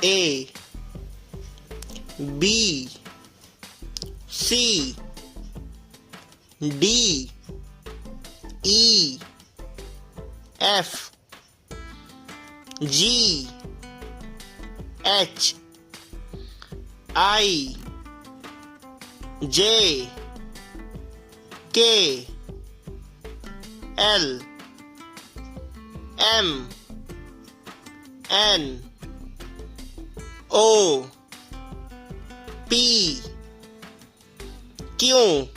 A B C D E F G H I J K L M N O P Q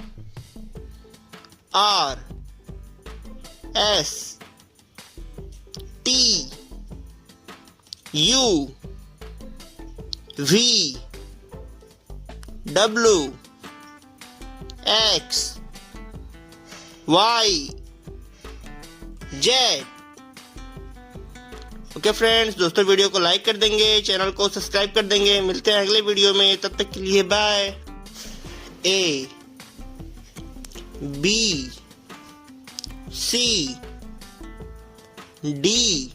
R S T U V W X Y Z। Okay friends, दोस्तों video को like कर देंगे, channel को subscribe कर देंगे। मिलते हैं अगले वीडियो में, तब तक के लिए bye. A B C D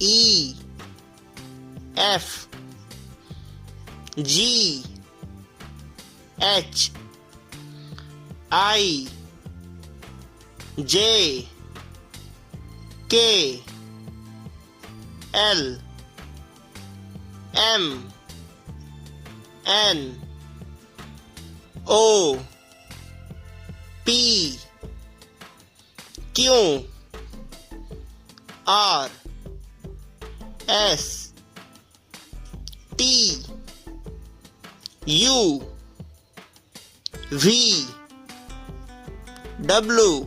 E F G H I J K L M N O P Q R S T U V W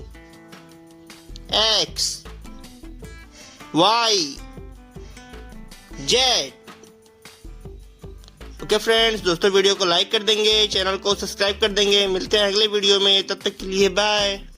X Y Z। Okay friends, दोस्तों वीडियो को like कर देंगे, channel को subscribe कर देंगे। मिलते हैं अगले वीडियो में, तब तक के लिए बाय।